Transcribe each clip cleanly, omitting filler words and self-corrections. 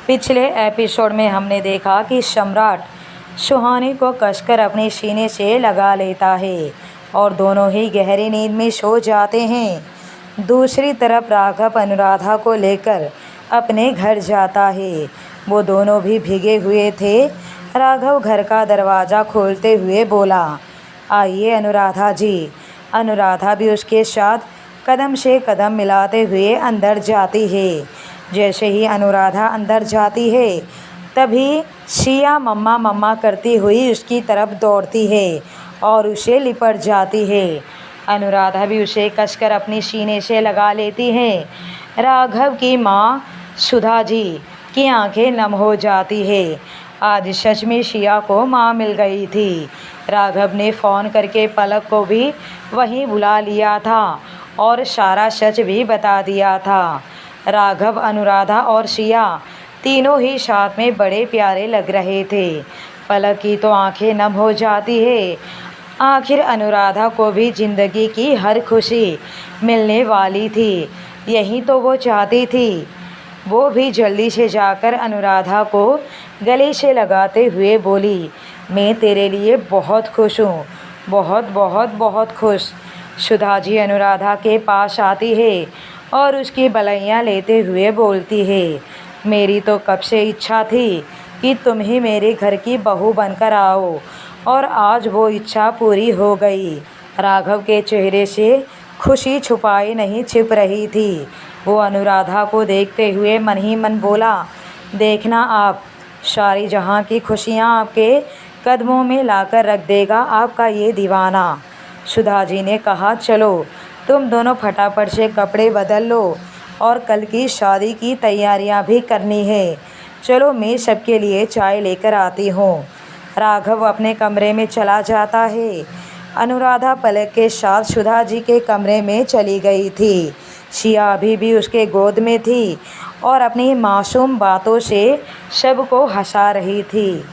पिछले एपिसोड में हमने देखा कि सम्राट सुहानी को कसकर अपने सीने से लगा लेता है और दोनों ही गहरी नींद में सो जाते हैं। दूसरी तरफ राघव अनुराधा को लेकर अपने घर जाता है। वो दोनों भी भीगे हुए थे। राघव घर का दरवाज़ा खोलते हुए बोला, आइए अनुराधा जी। अनुराधा भी उसके साथ कदम से कदम मिलाते हुए अंदर जाती है। जैसे ही अनुराधा अंदर जाती है तभी शिया मम्मा मम्मा करती हुई उसकी तरफ दौड़ती है और उसे लिपट जाती है। अनुराधा भी उसे कसकर अपनी सीने से लगा लेती है। राघव की माँ सुधा जी की आंखें नम हो जाती है। आज सच में शिया को माँ मिल गई थी। राघव ने फ़ोन करके पलक को भी वहीं बुला लिया था और सारा सच भी बता दिया था। राघव, अनुराधा और शिया तीनों ही साथ में बड़े प्यारे लग रहे थे। पलक की तो आंखें नम हो जाती है। आखिर अनुराधा को भी ज़िंदगी की हर खुशी मिलने वाली थी। यही तो वो चाहती थी। वो भी जल्दी से जाकर अनुराधा को गले से लगाते हुए बोली, मैं तेरे लिए बहुत खुश हूँ, बहुत बहुत बहुत खुश। सुधा जी अनुराधा के पास आती है और उसकी बलैयाँ लेते हुए बोलती है, मेरी तो कब से इच्छा थी कि तुम ही मेरे घर की बहू बनकर आओ और आज वो इच्छा पूरी हो गई। राघव के चेहरे से खुशी छुपाई नहीं छिप रही थी। वो अनुराधा को देखते हुए मन ही मन बोला, देखना आप, सारी जहाँ की खुशियाँ आपके कदमों में लाकर रख देगा आपका ये दीवाना। सुधा जी ने कहा, चलो तुम दोनों फटाफट से कपड़े बदल लो और कल की शादी की तैयारियां भी करनी है। चलो मैं सबके लिए चाय लेकर आती हूँ। राघव अपने कमरे में चला जाता है। अनुराधा पलक के साथ सुधा जी के कमरे में चली गई थी। शिया अभी भी उसके गोद में थी और अपनी मासूम बातों से सबको हंसा रही थी।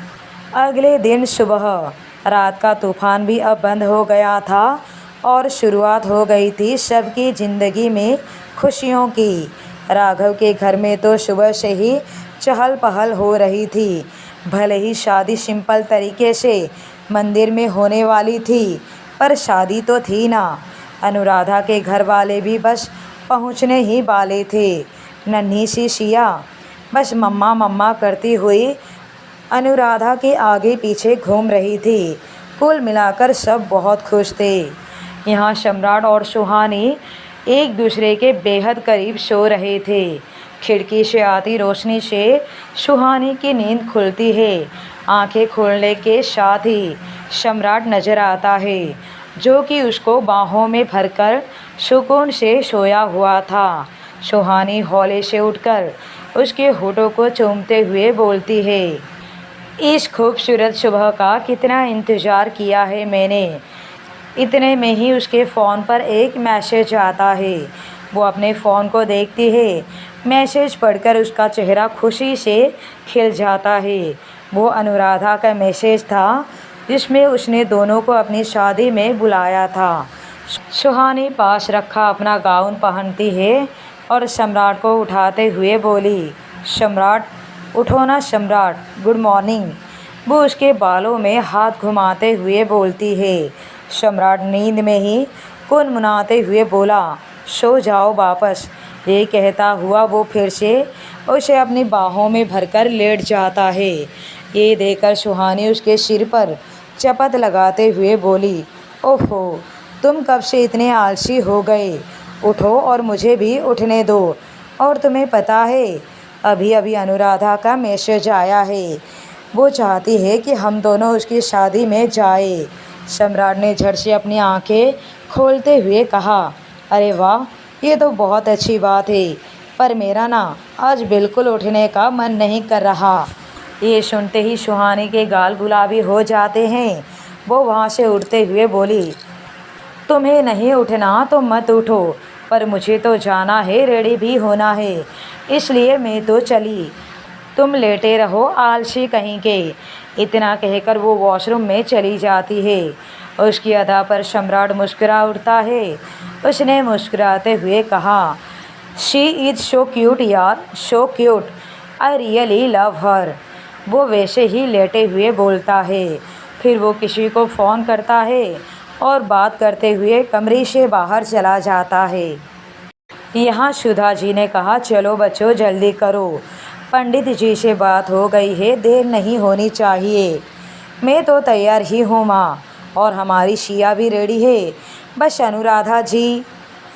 अगले दिन सुबह रात का तूफान भी अब बंद हो गया था और शुरुआत हो गई थी सबकी ज़िंदगी में खुशियों की। राघव के घर में तो सुबह से ही चहल पहल हो रही थी। भले ही शादी सिंपल तरीके से मंदिर में होने वाली थी, पर शादी तो थी ना। अनुराधा के घर वाले भी बस पहुंचने ही वाले थे। नन्ही सी शिया बस मम्मा मम्मा करती हुई अनुराधा के आगे पीछे घूम रही थी। कुल मिलाकर सब बहुत खुश थे। यहाँ सम्राट और सुहानी एक दूसरे के बेहद करीब सो रहे थे। खिड़की से आती रोशनी से सुहानी की नींद खुलती है। आंखें खोलने के साथ ही सम्राट नजर आता है, जो कि उसको बाहों में भरकर सुकून से सोया हुआ था। सुहानी हौले से उठकर उसके होठों को चूमते हुए बोलती है, इस खूबसूरत सुबह का कितना इंतज़ार किया है मैंने। इतने में ही उसके फ़ोन पर एक मैसेज आता है। वो अपने फ़ोन को देखती है। मैसेज पढ़कर उसका चेहरा खुशी से खिल जाता है। वो अनुराधा का मैसेज था जिसमें उसने दोनों को अपनी शादी में बुलाया था। सुहानी पास रखा अपना गाउन पहनती है और सम्राट को उठाते हुए बोली, सम्राट उठो ना सम्राट, गुड मॉर्निंग। वो उसके बालों में हाथ घुमाते हुए बोलती है। सम्राट नींद में ही कुनमुनाते हुए बोला, सो जाओ वापस। ये कहता हुआ वो फिर से उसे अपनी बाहों में भरकर लेट जाता है। ये देखकर सुहानी उसके सिर पर चपत लगाते हुए बोली, ओहो, तुम कब से इतने आलसी हो गए? उठो और मुझे भी उठने दो। और तुम्हें पता है, अभी अभी अनुराधा का मैसेज आया है। वो चाहती है कि हम दोनों उसकी शादी में जाए। सम्राट ने झट से अपनी आंखें खोलते हुए कहा, अरे वाह, ये तो बहुत अच्छी बात है, पर मेरा ना आज बिल्कुल उठने का मन नहीं कर रहा। ये सुनते ही सुहानी के गाल गुलाबी हो जाते हैं। वो वहाँ से उठते हुए बोली, तुम्हें नहीं उठना तो मत उठो, पर मुझे तो जाना है, रेडी भी होना है, इसलिए मैं तो चली। तुम लेटे रहो आलसी कहीं के। इतना कहकर वो वॉशरूम में चली जाती है। उसकी अदा पर सम्राट मुस्कुरा उठता है। उसने मुस्कुराते हुए कहा, शी इज़ सो क्यूट यार, so cute. I really love हर। वो वैसे ही लेटे हुए बोलता है। फिर वो किसी को फ़ोन करता है और बात करते हुए कमरे से बाहर चला जाता है। यहाँ सुधा जी ने कहा, चलो बच्चों जल्दी करो, पंडित जी से बात हो गई है, देर नहीं होनी चाहिए। मैं तो तैयार ही हूँ माँ, और हमारी शिया भी रेडी है, बस अनुराधा जी।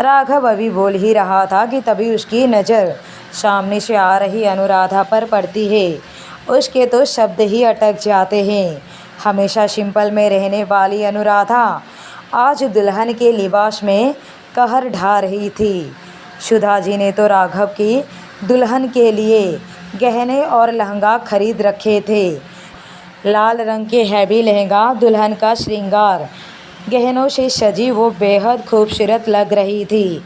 राघव अभी बोल ही रहा था कि तभी उसकी नज़र सामने से आ रही अनुराधा पर पड़ती है। उसके तो शब्द ही अटक जाते हैं। हमेशा सिंपल में रहने वाली अनुराधा आज दुल्हन के लिबास में कहर ढा रही थी। सुधा जी ने तो राघव की दुल्हन के लिए गहने और लहंगा खरीद रखे थे। लाल रंग के हैवी लहंगा, दुल्हन का श्रृंगार गहनों से सजी वो बेहद खूबसूरत लग रही थी।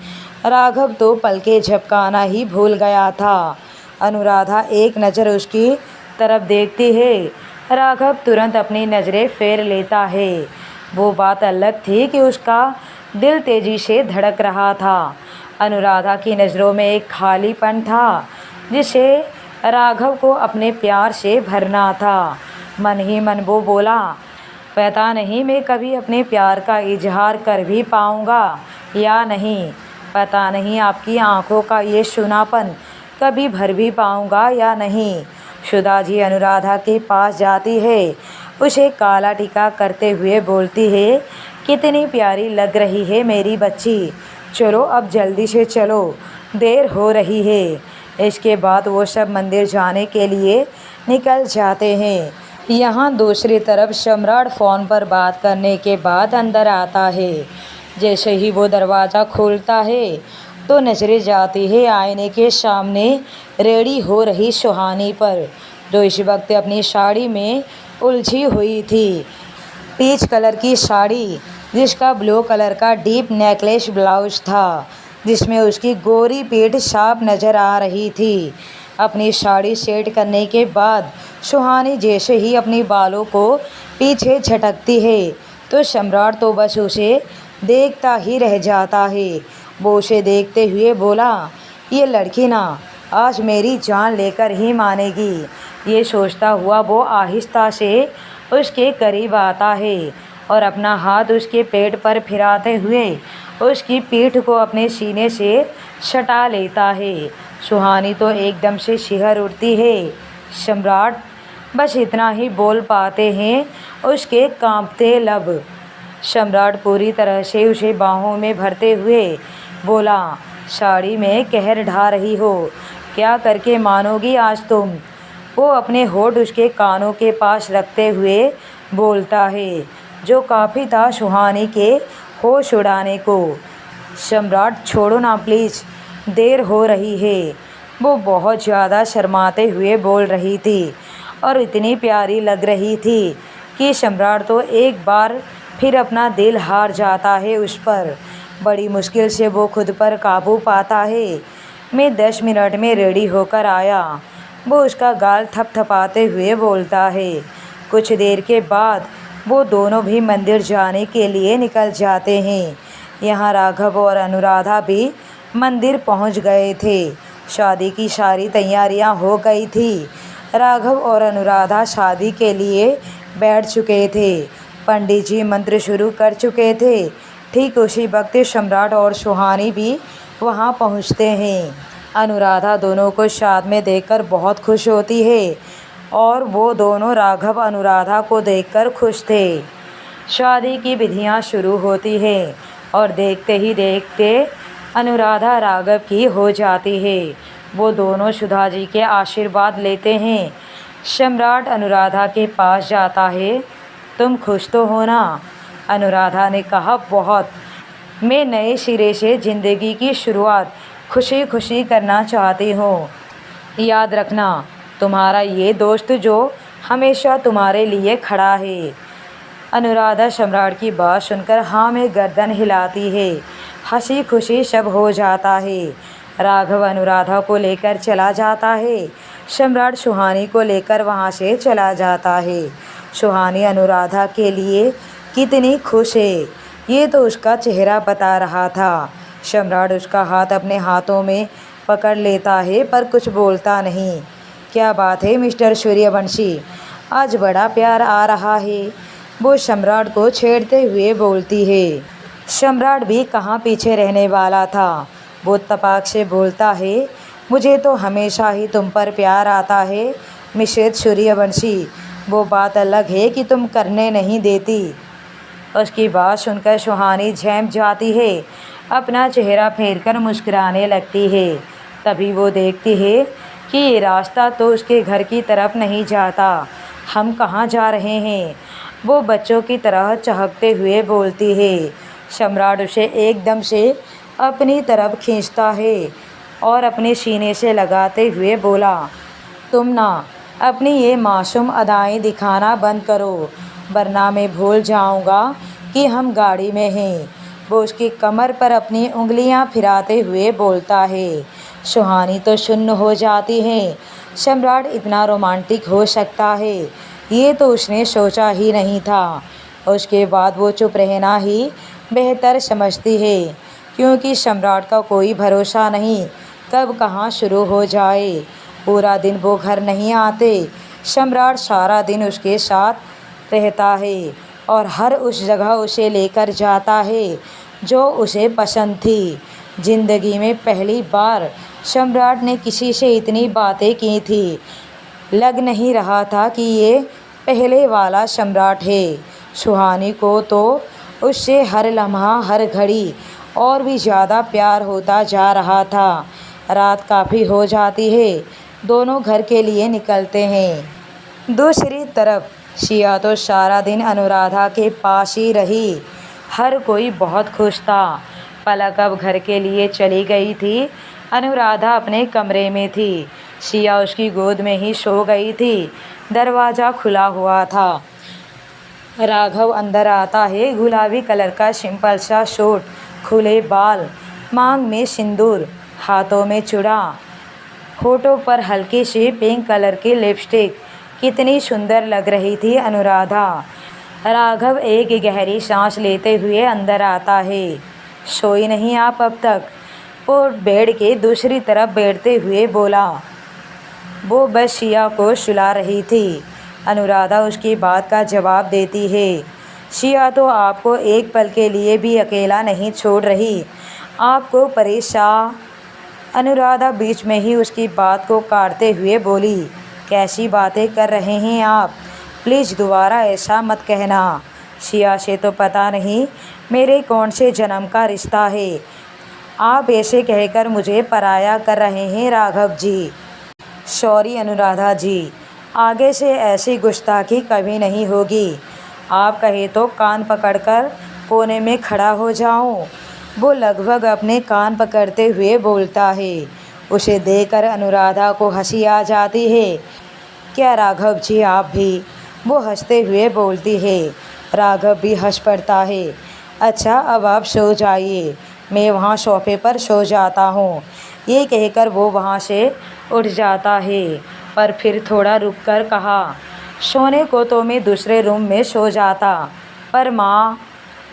राघव तो पलके झपकाना ही भूल गया था। अनुराधा एक नज़र उसकी तरफ देखती है, राघव तुरंत अपनी नज़रें फेर लेता है। वो बात अलग थी कि उसका दिल तेज़ी से धड़क रहा था। अनुराधा की नज़रों में एक खालीपन था जिसे राघव को अपने प्यार से भरना था। मन ही मन वो बोला, पता नहीं मैं कभी अपने प्यार का इजहार कर भी पाऊँगा या नहीं। पता नहीं आपकी आंखों का ये सूनापन कभी भर भी पाऊँगा या नहीं। सुधा जी अनुराधा के पास जाती है, उसे काला टीका करते हुए बोलती है, कितनी प्यारी लग रही है मेरी बच्ची, चलो अब जल्दी से चलो, देर हो रही है। इसके बाद वो सब मंदिर जाने के लिए निकल जाते हैं। यहाँ दूसरी तरफ सम्राट फ़ोन पर बात करने के बाद अंदर आता है। जैसे ही वो दरवाज़ा खोलता है तो नज़रें जाती है आईने के सामने रेडी हो रही सुहानी पर, जो इस वक्त अपनी साड़ी में उलझी हुई थी। पीच कलर की साड़ी जिसका ब्लू कलर का डीप नेकलेस ब्लाउज था, जिसमें उसकी गोरी पीठ साफ नज़र आ रही थी। अपनी साड़ी सेट करने के बाद सुहानी जैसे ही अपनी बालों को पीछे झटकती है तो सम्राट तो बस उसे देखता ही रह जाता है। वो उसे देखते हुए बोला, ये लड़की ना आज मेरी जान लेकर ही मानेगी। ये सोचता हुआ वो आहिस्ता से उसके करीब आता है और अपना हाथ उसके पेट पर फिराते हुए उसकी पीठ को अपने सीने से सटा लेता है। सुहानी तो एकदम से शिहर उठती है। सम्राट बस इतना ही बोल पाते हैं, उसके कांपते लब। सम्राट पूरी तरह से उसे बाहों में भरते हुए बोला, साड़ी में कहर ढा रही हो, क्या करके मानोगी आज तुम। वो अपने होठ उसके कानों के पास रखते हुए बोलता है, जो काफ़ी था सुहानी के होश उड़ाने को। सम्राट छोड़ो ना प्लीज़, देर हो रही है। वो बहुत ज़्यादा शर्माते हुए बोल रही थी और इतनी प्यारी लग रही थी कि सम्राट तो एक बार फिर अपना दिल हार जाता है उस पर। बड़ी मुश्किल से वो खुद पर काबू पाता है। मैं 10 मिनट में रेडी होकर आया, वो उसका गाल थपथपाते हुए बोलता है। कुछ देर के बाद वो दोनों भी मंदिर जाने के लिए निकल जाते हैं। यहाँ राघव और अनुराधा भी मंदिर पहुँच गए थे। शादी की सारी तैयारियाँ हो गई थी। राघव और अनुराधा शादी के लिए बैठ चुके थे। पंडित जी मंत्र शुरू कर चुके थे। ठीक उसी वक्त सम्राट और सुहानी भी वहाँ पहुँचते हैं। अनुराधा दोनों को साथ में देखकर बहुत खुश होती है और वो दोनों राघव अनुराधा को देखकर खुश थे। शादी की विधियाँ शुरू होती है और देखते ही देखते अनुराधा राघव की हो जाती है। वो दोनों सुधा जी के आशीर्वाद लेते हैं। सम्राट अनुराधा के पास जाता है, तुम खुश तो हो ना। अनुराधा ने कहा, बहुत। मैं नए सिरे से ज़िंदगी की शुरुआत खुशी खुशी करना चाहती हूँ। याद रखना, तुम्हारा ये दोस्त जो हमेशा तुम्हारे लिए खड़ा है। अनुराधा सम्राट की बात सुनकर हाँ में गर्दन हिलाती है। हंसी खुशी सब हो जाता है। राघव अनुराधा को लेकर चला जाता है। सम्राट सुहानी को लेकर वहाँ से चला जाता है। सुहानी अनुराधा के लिए कितनी खुश है ये तो उसका चेहरा बता रहा था। सम्राट उसका हाथ अपने हाथों में पकड़ लेता है पर कुछ बोलता नहीं। क्या बात है मिस्टर सूर्यवंशी, आज बड़ा प्यार आ रहा है, वो सम्राट को छेड़ते हुए बोलती है। सम्राट भी कहाँ पीछे रहने वाला था, वो तपाक से बोलता है, मुझे तो हमेशा ही तुम पर प्यार आता है मिसेज सूर्यवंशी, वो बात अलग है कि तुम करने नहीं देती। उसकी बात सुनकर सुहानी झेम जाती है, अपना चेहरा फेरकर मुस्कुराने लगती है। तभी वो देखती है कि ये रास्ता तो उसके घर की तरफ नहीं जाता, हम कहाँ जा रहे हैं। वो बच्चों की तरह चहकते हुए बोलती है। सम्राट उसे एकदम से अपनी तरफ खींचता है और अपने सीने से लगाते हुए बोला, तुम ना अपनी ये मासूम अदाएं दिखाना बंद करो, वरना मैं भूल जाऊंगा कि हम गाड़ी में हैं। वो उसकी कमर पर अपनी उंगलियां फिराते हुए बोलता है। सुहानी तो सुन्न हो जाती है, सम्राट इतना रोमांटिक हो सकता है, ये तो उसने सोचा ही नहीं था। उसके बाद वो चुप रहना ही बेहतर समझती है, क्योंकि सम्राट का कोई भरोसा नहीं कब कहाँ शुरू हो जाए। पूरा दिन वो घर नहीं आते, सम्राट सारा दिन उसके साथ रहता है और हर उस जगह उसे लेकर जाता है जो उसे पसंद थी। जिंदगी में पहली बार सम्राट ने किसी से इतनी बातें की थी, लग नहीं रहा था कि ये पहले वाला सम्राट है। सुहानी को तो उससे हर लम्हा हर घड़ी और भी ज़्यादा प्यार होता जा रहा था। रात काफ़ी हो जाती है, दोनों घर के लिए निकलते हैं। दूसरी तरफ शिया तो सारा दिन अनुराधा के पास ही रही, हर कोई बहुत खुश था। पलक अब घर के लिए चली गई थी, अनुराधा अपने कमरे में थी, शिया उसकी गोद में ही सो गई थी। दरवाज़ा खुला हुआ था। राघव अंदर आता है, गुलाबी कलर का सिंपल सा सूट, खुले बाल, मांग में सिंदूर, हाथों में चूड़ा, होठों पर हल्की सी पिंक कलर की लिपस्टिक। कितनी सुंदर लग रही थी अनुराधा। राघव एक गहरी सांस लेते हुए अंदर आता है। सोई नहीं आप अब तक? वो बेड के दूसरी तरफ बैठते हुए बोला। वो बस शिया को सुला रही थी। अनुराधा उसकी बात का जवाब देती है। शिया तो आपको एक पल के लिए भी अकेला नहीं छोड़ रही, आपको परेशान। अनुराधा बीच में ही उसकी बात को काटते हुए बोली, कैसी बातें कर रहे हैं आप, प्लीज़ दोबारा ऐसा मत कहना। शिया से तो पता नहीं मेरे कौन से जन्म का रिश्ता है, आप ऐसे कहकर मुझे पराया कर रहे हैं राघव जी। सॉरी अनुराधा जी, आगे से ऐसी गुस्ताखी कभी नहीं होगी। आप कहे तो कान पकड़कर कोने में खड़ा हो जाऊं। वो लगभग अपने कान पकड़ते हुए बोलता है। उसे देखकर अनुराधा को हंसी आ जाती है। क्या राघव जी आप भी? वो हंसते हुए बोलती है। राघव भी हंस पड़ता है। अच्छा अब आप सो जाइए, मैं वहाँ सोफे पर सो जाता हूँ। ये कहकर वो वहाँ से उठ जाता है, पर फिर थोड़ा रुककर कहा, सोने को तो मैं दूसरे रूम में सो जाता, पर माँ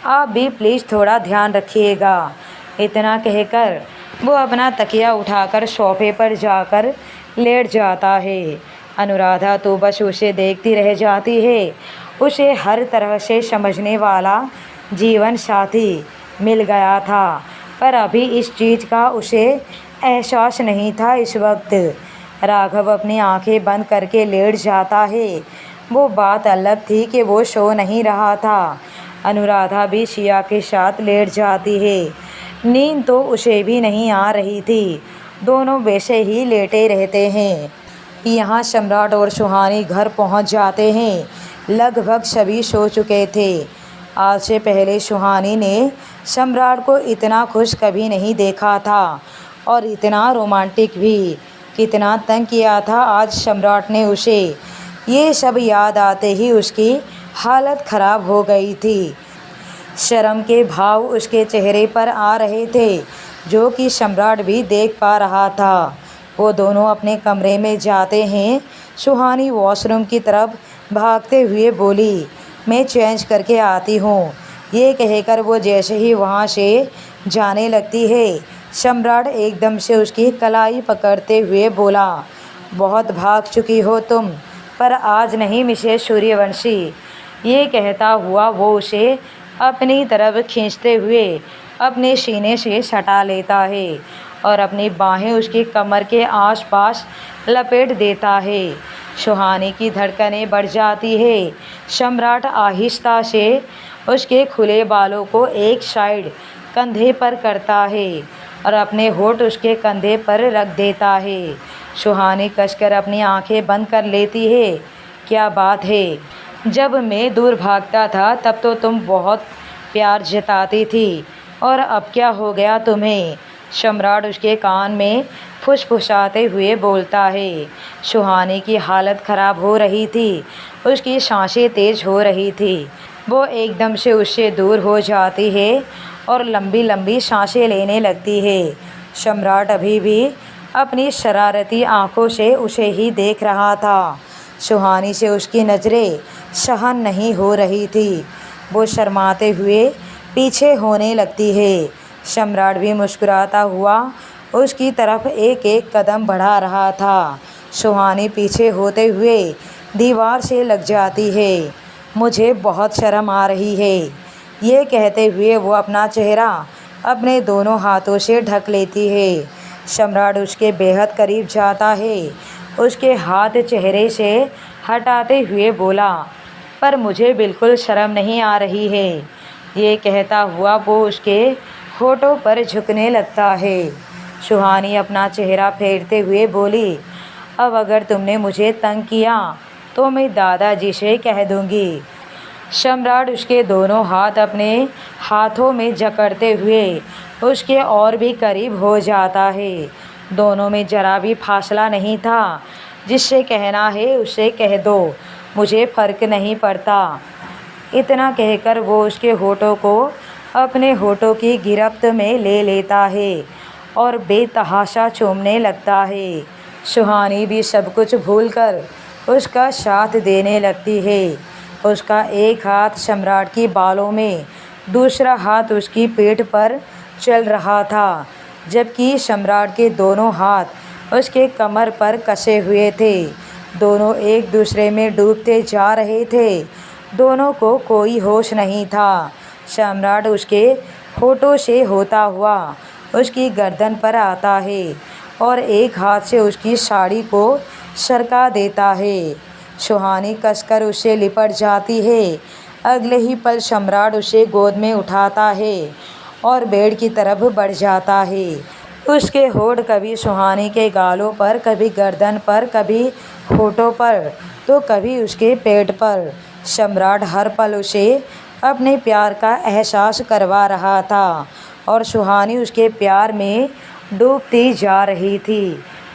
आप भी प्लीज़ थोड़ा ध्यान रखिएगा। इतना कहकर वो अपना तकिया उठाकर सोफे पर जाकर लेट जाता है। अनुराधा तो बस उसे देखती रह जाती है। उसे हर तरह से समझने वाला जीवन साथी मिल गया था, पर अभी इस चीज़ का उसे एहसास नहीं था। इस वक्त राघव अपनी आंखें बंद करके लेट जाता है। वो बात अलग थी कि वो सो नहीं रहा था। अनुराधा भी शिया के साथ लेट जाती है। नींद तो उसे भी नहीं आ रही थी, दोनों वैसे ही लेटे रहते हैं। यहाँ सम्राट और सुहानी घर पहुँच जाते हैं। लगभग सभी सो चुके थे। आज से पहले सुहानी ने सम्राट को इतना खुश कभी नहीं देखा था, और इतना रोमांटिक भी। कितना तंग किया था आज सम्राट ने उसे। ये सब याद आते ही उसकी हालत ख़राब हो गई थी। शर्म के भाव उसके चेहरे पर आ रहे थे, जो कि सम्राट भी देख पा रहा था। वो दोनों अपने कमरे में जाते हैं। सुहानी वॉशरूम की तरफ भागते हुए बोली, मैं चेंज करके आती हूँ। ये कहकर वो जैसे ही वहाँ से जाने लगती है, सम्राट एकदम से उसकी कलाई पकड़ते हुए बोला, बहुत भाग चुकी हो तुम, पर आज नहीं मिसे सूर्यवंशी। ये कहता हुआ वो उसे अपनी तरफ खींचते हुए अपने सीने से सटा लेता है और अपनी बाहें उसकी कमर के आसपास लपेट देता है। सुहानी की धड़कनें बढ़ जाती है। सम्राट आहिस्ता से उसके खुले बालों को एक साइड कंधे पर करता है और अपने होठ उसके कंधे पर रख देता है। सुहानी कसकर अपनी आंखें बंद कर लेती है। क्या बात है, जब मैं दूर भागता था तब तो तुम बहुत प्यार जताती थी, और अब क्या हो गया तुम्हें? सम्राट उसके कान में फुसफुसाते हुए बोलता है। सुहानी की हालत ख़राब हो रही थी, उसकी सांसें तेज़ हो रही थी। वो एकदम से उससे दूर हो जाती है और लंबी लंबी सांसें लेने लगती है। सम्राट अभी भी अपनी शरारती आंखों से उसे ही देख रहा था। सुहानी से उसकी नज़रें सहन नहीं हो रही थी। वो शर्माते हुए पीछे होने लगती है। सम्राट भी मुस्कुराता हुआ उसकी तरफ एक एक कदम बढ़ा रहा था। सुहानी पीछे होते हुए दीवार से लग जाती है। मुझे बहुत शर्म आ रही है, ये कहते हुए वो अपना चेहरा अपने दोनों हाथों से ढक लेती है। सम्राट उसके बेहद करीब जाता है, उसके हाथ चेहरे से हटाते हुए बोला, पर मुझे बिल्कुल शर्म नहीं आ रही है। ये कहता हुआ वो उसके होठों पर झुकने लगता है। सुहानी अपना चेहरा फेरते हुए बोली, अब अगर तुमने मुझे तंग किया तो मैं दादाजी से कह दूंगी। सम्राट उसके दोनों हाथ अपने हाथों में जकड़ते हुए उसके और भी करीब हो जाता है। दोनों में जरा भी फासला नहीं था। जिससे कहना है उसे कह दो, मुझे फ़र्क नहीं पड़ता। इतना कहकर वो उसके होठों को अपने होठों की गिरफ्त में ले लेता है और बेतहाशा चूमने लगता है। सुहानी भी सब कुछ भूलकर उसका साथ देने लगती है। उसका एक हाथ सम्राट की बालों में, दूसरा हाथ उसकी पीठ पर चल रहा था, जबकि सम्राट के दोनों हाथ उसके कमर पर कसे हुए थे। दोनों एक दूसरे में डूबते जा रहे थे। दोनों को कोई होश नहीं था। सम्राट उसके होठों से होता हुआ उसकी गर्दन पर आता है और एक हाथ से उसकी साड़ी को सरका देता है। सुहानी कसकर उससे लिपट जाती है। अगले ही पल सम्राट उसे गोद में उठाता है और बेड की तरफ बढ़ जाता है। उसके होठ कभी सुहानी के गालों पर, कभी गर्दन पर, कभी होठों पर, तो कभी उसके पेट पर। सम्राट हर पल उसे अपने प्यार का एहसास करवा रहा था और सुहानी उसके प्यार में डूबती जा रही थी।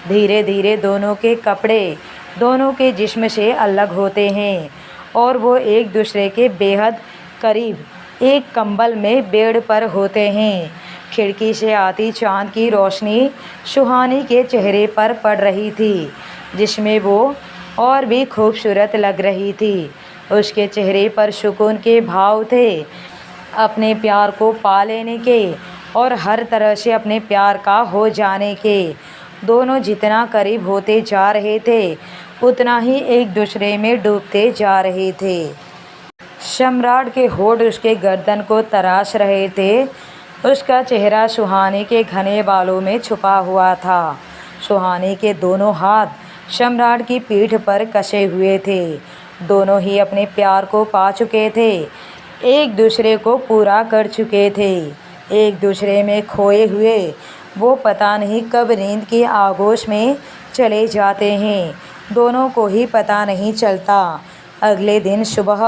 धीरे धीरे दोनों के कपड़े दोनों के जिस्म से अलग होते हैं और वो एक दूसरे के बेहद करीब एक कंबल में बेड पर होते हैं। खिड़की से आती चाँद की रोशनी सुहानी के चेहरे पर पड़ रही थी, जिसमें वो और भी खूबसूरत लग रही थी। उसके चेहरे पर सुकून के भाव थे, अपने प्यार को पा लेने के और हर तरह से अपने प्यार का हो जाने के। दोनों जितना करीब होते जा रहे थे उतना ही एक दूसरे में डूबते जा रहे थे। सम्राट के होठ उसके गर्दन को तराश रहे थे। उसका चेहरा सुहानी के घने बालों में छुपा हुआ था। सुहानी के दोनों हाथ सम्राट की पीठ पर कसे हुए थे। दोनों ही अपने प्यार को पा चुके थे, एक दूसरे को पूरा कर चुके थे। एक दूसरे में खोए हुए वो पता नहीं कब नींद की आगोश में चले जाते हैं। दोनों को ही पता नहीं चलता। अगले दिन सुबह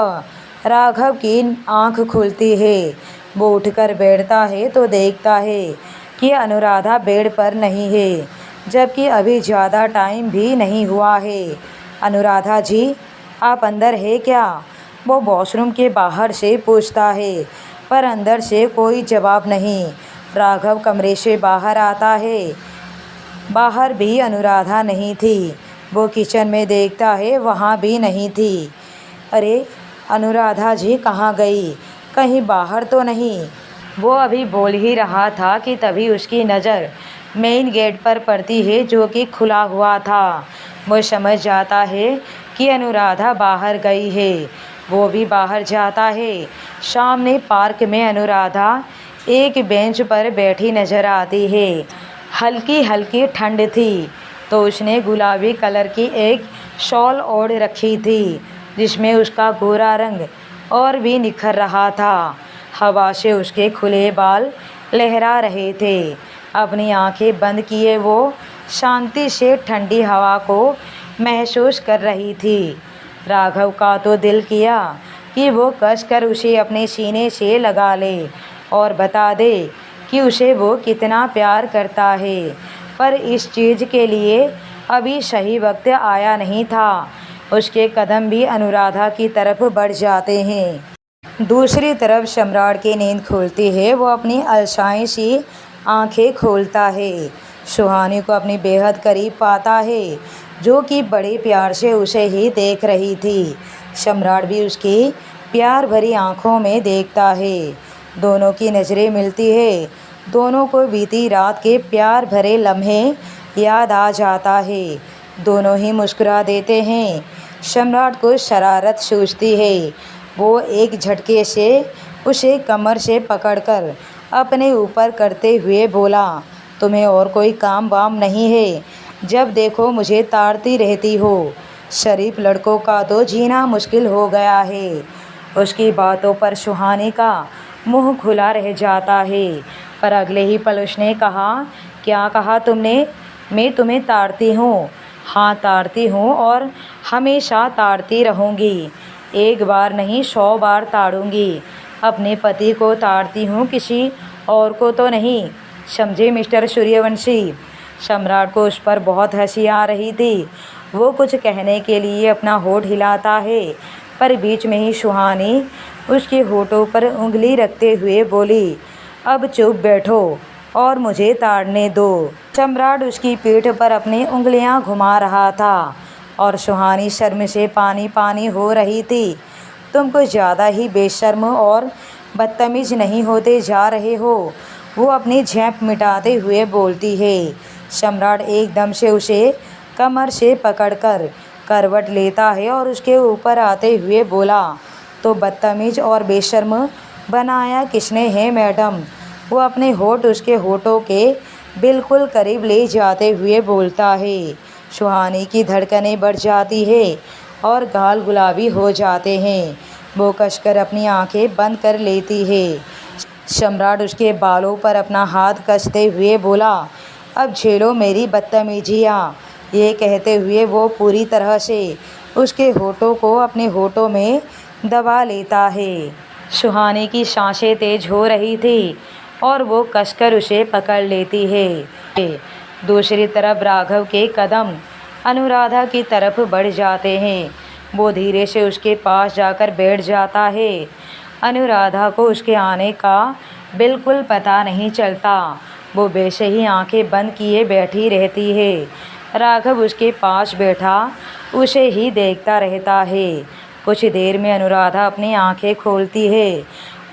राघव की आंख खुलती है। वो उठकर बैठता है तो देखता है कि अनुराधा बेड पर नहीं है, जबकि अभी ज़्यादा टाइम भी नहीं हुआ है। अनुराधा जी, आप अंदर है क्या? वो वॉशरूम के बाहर से पूछता है, पर अंदर से कोई जवाब नहीं। राघव कमरे से बाहर आता है। बाहर भी अनुराधा नहीं थी। वो किचन में देखता है, वहाँ भी नहीं थी। अरे अनुराधा जी कहाँ गई? कहीं बाहर तो नहीं? वो अभी बोल ही रहा था कि तभी उसकी नज़र मेन गेट पर पड़ती है, जो कि खुला हुआ था। वो समझ जाता है कि अनुराधा बाहर गई है। वो भी बाहर जाता है। सामने पार्क में अनुराधा एक बेंच पर बैठी नजर आती है। हल्की हल्की ठंड थी तो उसने गुलाबी कलर की एक शॉल ओढ़ रखी थी जिसमें उसका गोरा रंग और भी निखर रहा था। हवा से उसके खुले बाल लहरा रहे थे। अपनी आंखें बंद किए वो शांति से ठंडी हवा को महसूस कर रही थी। राघव का तो दिल किया कि वो कसकर उसे अपने सीने से लगा ले और बता दे कि उसे वो कितना प्यार करता है, पर इस चीज़ के लिए अभी सही वक्त आया नहीं था। उसके कदम भी अनुराधा की तरफ बढ़ जाते हैं। दूसरी तरफ सम्राट की नींद खुलती है। वो अपनी अलसाई सी आंखें खोलता है। सुहानी को अपनी बेहद करीब पाता है जो कि बड़े प्यार से उसे ही देख रही थी। सम्राट भी उसकी प्यार भरी आंखों में देखता है। दोनों की नज़रें मिलती है। दोनों को बीती रात के प्यार भरे लम्हे याद आ जाता है। दोनों ही मुस्कुरा देते हैं। सम्राट को शरारत सूझती है। वो एक झटके से उसे कमर से पकड़कर अपने ऊपर करते हुए बोला, तुम्हें और कोई काम वाम नहीं है? जब देखो मुझे ताड़ती रहती हो। शरीफ लड़कों का तो जीना मुश्किल हो गया है। उसकी बातों पर सुहानी का मुंह खुला रह जाता है, पर अगले ही पल उसने कहा, क्या कहा तुमने? मैं तुम्हें ताड़ती हूँ? हाँ ताड़ती हूँ और हमेशा ताड़ती रहूँगी। एक बार नहीं 100 बार ताड़ूँगी। अपने पति को ताड़ती हूँ, किसी और को तो नहीं, समझे मिस्टर सूर्यवंशी। सम्राट को उस पर बहुत हंसी आ रही थी। वो कुछ कहने के लिए अपना होठ हिलाता है, पर बीच में ही सुहानी उसके होठों पर उंगली रखते हुए बोली, अब चुप बैठो और मुझे ताड़ने दो। सम्राट उसकी पीठ पर अपनी उंगलियां घुमा रहा था और सुहानी शर्म से पानी पानी हो रही थी। तुम कुछ ज़्यादा ही बेशर्म और बदतमीज नहीं होते जा रहे हो, वो अपनी झेप मिटाते हुए बोलती है। सम्राट एकदम से उसे कमर से पकड़कर करवट लेता है और उसके ऊपर आते हुए बोला, तो बदतमीज और बेशर्म बनाया किसने है मैडम? वो अपने होठ उसके होठों के बिल्कुल करीब ले जाते हुए बोलता है। सुहानी की धड़कनें बढ़ जाती है और गाल गुलाबी हो जाते हैं। वो कसकर अपनी आंखें बंद कर लेती है। सम्राट उसके बालों पर अपना हाथ कसते हुए बोला, अब झेलो मेरी बदतमीजियाँ। ये कहते हुए वो पूरी तरह से उसके होठों को अपने होठों में दबा लेता है। सुहानी की सांसें तेज हो रही थी और वो कसकर उसे पकड़ लेती है। दूसरी तरफ राघव के कदम अनुराधा की तरफ बढ़ जाते हैं। वो धीरे से उसके पास जाकर बैठ जाता है। अनुराधा को उसके आने का बिल्कुल पता नहीं चलता। वो वैसे ही आंखें बंद किए बैठी रहती है। राघव उसके पास बैठा उसे ही देखता रहता है। कुछ देर में अनुराधा अपनी आंखें खोलती है।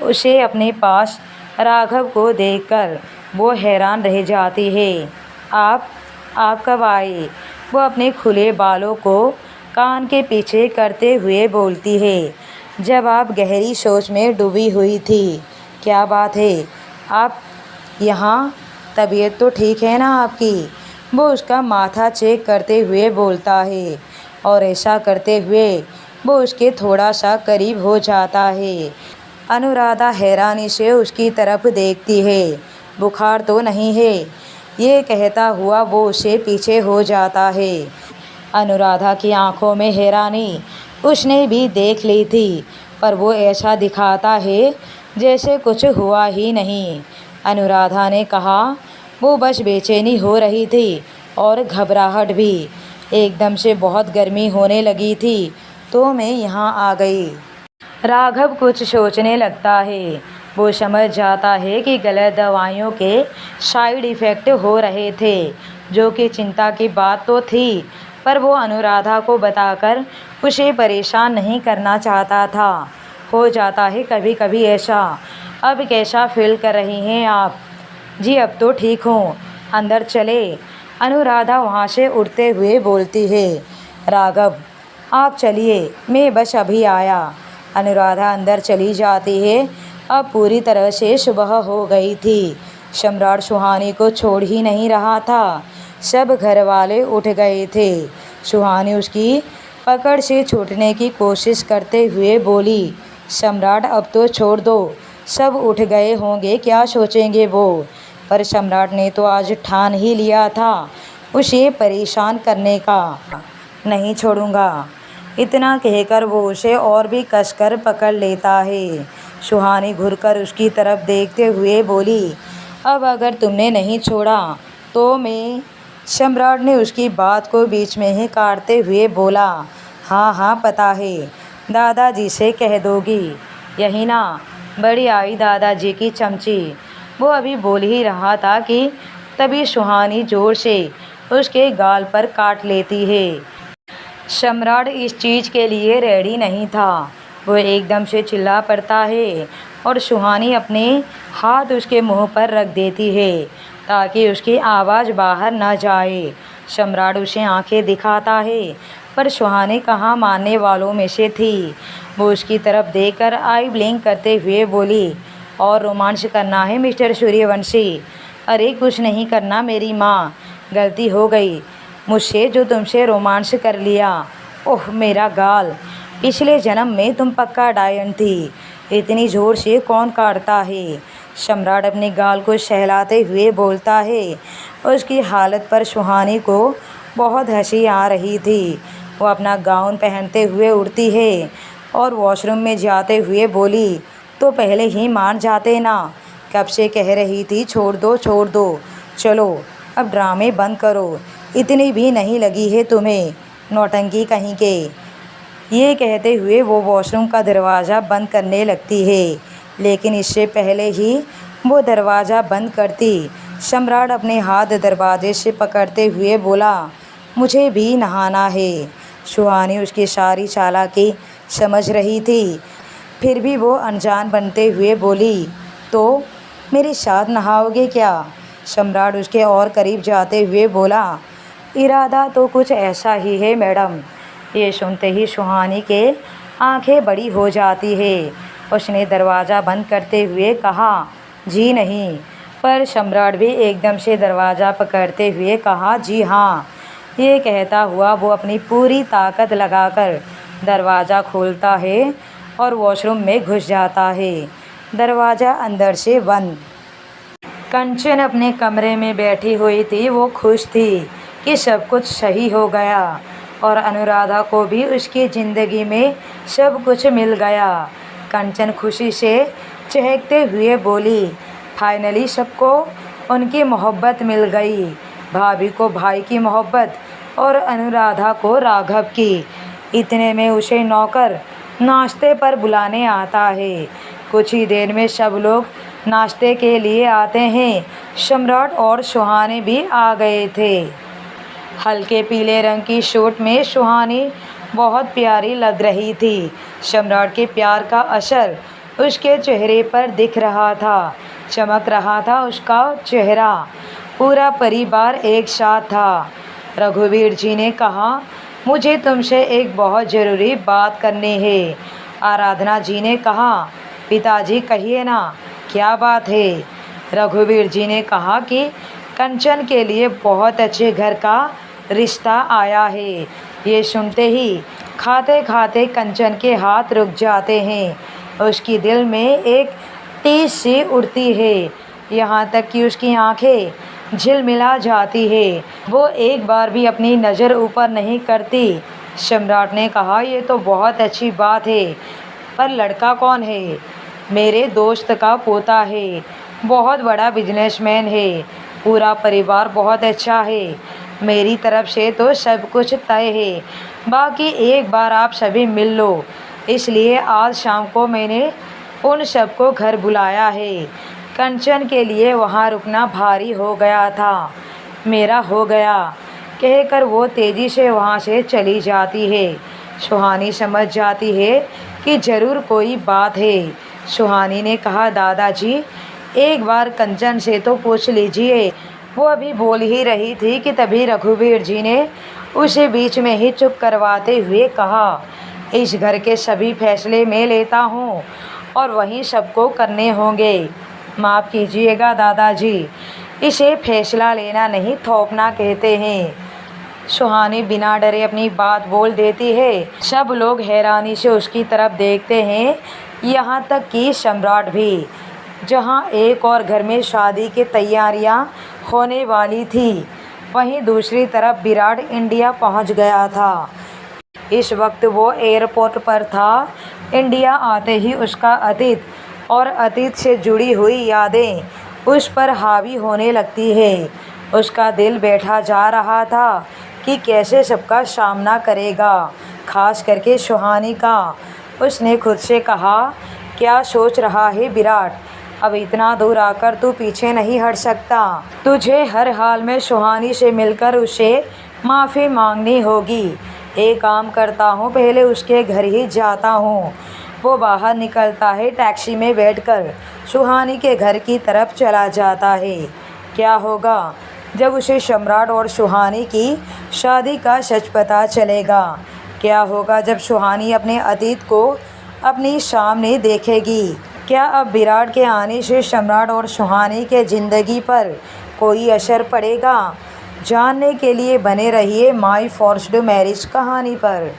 उसे अपने पास राघव को देखकर वो हैरान रह जाती है। आप कब आए? वो अपने खुले बालों को कान के पीछे करते हुए बोलती है, जब आप गहरी सोच में डूबी हुई थी। क्या बात है आप यहाँ? तबीयत तो ठीक है ना आपकी? वो उसका माथा चेक करते हुए बोलता है और ऐसा करते हुए वो उसके थोड़ा सा करीब हो जाता है। अनुराधा हैरानी से उसकी तरफ देखती है। बुखार तो नहीं है? ये कहता हुआ वो उससे पीछे हो जाता है। अनुराधा की आंखों में हैरानी उसने भी देख ली थी, पर वो ऐसा दिखाता है जैसे कुछ हुआ ही नहीं। अनुराधा ने कहा, वो बस बेचैनी हो रही थी और घबराहट भी। एकदम से बहुत गर्मी होने लगी थी तो मैं यहाँ आ गई। राघव कुछ सोचने लगता है। वो समझ जाता है कि गलत दवाइयों के साइड इफ़ेक्ट हो रहे थे, जो कि चिंता की बात तो थी, पर वो अनुराधा को बताकर उसे परेशान नहीं करना चाहता था। हो जाता है कभी कभी ऐसा। अब कैसा फील कर रही हैं आप? जी अब तो ठीक हूँ, अंदर चले। अनुराधा वहाँ से उठते हुए बोलती है, राघव आप चलिए, मैं बस अभी आया। अनुराधा अंदर चली जाती है। अब पूरी तरह से सुबह हो गई थी। सम्राट सुहानी को छोड़ ही नहीं रहा था। सब घर वाले उठ गए थे। सुहानी उसकी पकड़ से छूटने की कोशिश करते हुए बोली, सम्राट अब तो छोड़ दो, सब उठ गए होंगे, क्या सोचेंगे वो। पर सम्राट ने तो आज ठान ही लिया था उसे परेशान करने का। नहीं छोड़ूंगा, इतना कहकर वो उसे और भी कसकर पकड़ लेता है। सुहानी घुरकर उसकी तरफ देखते हुए बोली, अब अगर तुमने नहीं छोड़ा तो मैं। सम्राट ने उसकी बात को बीच में ही काटते हुए बोला, हाँ हाँ पता है, दादाजी से कह दोगी, यही ना, बड़ी आई दादाजी की चमची। वो अभी बोल ही रहा था कि तभी सुहानी जोर से उसके गाल पर काट लेती है। सम्राट इस चीज़ के लिए रेडी नहीं था। वो एकदम से चिल्ला पड़ता है और सुहानी अपने हाथ उसके मुंह पर रख देती है ताकि उसकी आवाज़ बाहर न जाए। सम्राट उसे आंखें दिखाता है पर सुहानी कहाँ मानने वालों में से थी। वो उसकी तरफ देखकर आई ब्लिंक करते हुए बोली, और रोमांस करना है मिस्टर सूर्यवंशी? अरे कुछ नहीं करना मेरी माँ, गलती हो गई मुझसे जो तुमसे रोमांस कर लिया। ओह मेरा गाल, पिछले जन्म में तुम पक्का डायन थी। इतनी ज़ोर से कौन काटता है? सम्राट अपने गाल को सहलाते हुए बोलता है। उसकी हालत पर सुहानी को बहुत हंसी आ रही थी। वो अपना गाउन पहनते हुए उड़ती है और वॉशरूम में जाते हुए बोली, तो पहले ही मान जाते ना, कब से कह रही थी छोड़ दो, चलो अब ड्रामे बंद करो, इतनी भी नहीं लगी है तुम्हें, नौटंकी कहीं के। ये कहते हुए वो वॉशरूम का दरवाज़ा बंद करने लगती है, लेकिन इससे पहले ही वो दरवाज़ा बंद करती, सम्राट अपने हाथ दरवाजे से पकड़ते हुए बोला, मुझे भी नहाना है। सुहानी उसकी सारी चालाकी समझ रही थी, फिर भी वो अनजान बनते हुए बोली, तो मेरे साथ नहाओगे क्या? सम्राट उसके और करीब जाते हुए बोला, इरादा तो कुछ ऐसा ही है मैडम। ये सुनते ही सुहानी के आंखें बड़ी हो जाती है। उसने दरवाज़ा बंद करते हुए कहा, जी नहीं। पर सम्राट भी एकदम से दरवाज़ा पकड़ते हुए कहा, जी हाँ। ये कहता हुआ वो अपनी पूरी ताकत लगाकर दरवाज़ा खोलता है और वॉशरूम में घुस जाता है। दरवाज़ा अंदर से बंद। कंचन अपने कमरे में बैठी हुई थी। वो खुश थी कि सब कुछ सही हो गया और अनुराधा को भी उसकी ज़िंदगी में सब कुछ मिल गया। कंचन खुशी से चहकते हुए बोली, फाइनली सबको उनकी मोहब्बत मिल गई। भाभी को भाई की मोहब्बत और अनुराधा को राघव की। इतने में उसे नौकर नाश्ते पर बुलाने आता है। कुछ ही देर में सब लोग नाश्ते के लिए आते हैं। सम्राट और सुहानी भी आ गए थे। हल्के पीले रंग की सूट में सुहानी बहुत प्यारी लग रही थी। सम्राट के प्यार का असर उसके चेहरे पर दिख रहा था, चमक रहा था उसका चेहरा। पूरा परिवार एक साथ था। रघुवीर जी ने कहा, मुझे तुमसे एक बहुत ज़रूरी बात करनी है। आराधना जी ने कहा, पिताजी कहिए ना, क्या बात है? रघुवीर जी ने कहा कि कंचन के लिए बहुत अच्छे घर का रिश्ता आया है। ये सुनते ही खाते खाते कंचन के हाथ रुक जाते हैं। उसकी दिल में एक टीस सी उड़ती है, यहाँ तक कि उसकी आंखें झिलमिला जाती है। वो एक बार भी अपनी नज़र ऊपर नहीं करती। सम्राट ने कहा, ये तो बहुत अच्छी बात है, पर लड़का कौन है? मेरे दोस्त का पोता है, बहुत बड़ा बिजनेसमैन है, पूरा परिवार बहुत अच्छा है। मेरी तरफ से तो सब कुछ तय है, बाकी एक बार आप सभी मिल लो, इसलिए आज शाम को मैंने उन सबको घर बुलाया है। कंचन के लिए वहाँ रुकना भारी हो गया था। मेरा हो गया, कहकर वो तेज़ी से वहाँ से चली जाती है। सुहानी समझ जाती है कि ज़रूर कोई बात है। सुहानी ने कहा, दादाजी एक बार कंचन से तो पूछ लीजिए, वो अभी बोल ही रही थी कि तभी रघुवीर जी ने उसे बीच में ही चुप करवाते हुए कहा, इस घर के सभी फैसले मैं लेता हूँ और वहीं सबको करने होंगे। माफ़ कीजिएगा दादाजी, इसे फैसला लेना नहीं थोपना कहते हैं। सुहानी बिना डरे अपनी बात बोल देती है। सब लोग हैरानी से उसकी तरफ देखते हैं, यहाँ तक कि सम्राट भी। जहाँ एक और घर में शादी की तैयारियाँ होने वाली थी, वहीं दूसरी तरफ विराट इंडिया पहुँच गया था। इस वक्त वो एयरपोर्ट पर था। इंडिया आते ही उसका अतीत और अतीत से जुड़ी हुई यादें उस पर हावी होने लगती है। उसका दिल बैठा जा रहा था कि कैसे सबका सामना करेगा, खास करके सुहानी का। उसने खुद से कहा, क्या सोच रहा है विराट, अब इतना दूर आकर तू पीछे नहीं हट सकता। तुझे हर हाल में सुहानी से मिलकर उसे माफ़ी मांगनी होगी। एक काम करता हूँ, पहले उसके घर ही जाता हूँ। वो बाहर निकलता है, टैक्सी में बैठकर सुहानी के घर की तरफ चला जाता है। क्या होगा जब उसे सम्राट और सुहानी की शादी का सच पता चलेगा? क्या होगा जब सुहानी अपने अतीत को अपनी सामने देखेगी? क्या अब विराट के आने से सम्राट और सुहानी के ज़िंदगी पर कोई असर पड़ेगा? जानने के लिए बने रहिए माय फॉर्स्ड मैरिज कहानी पर।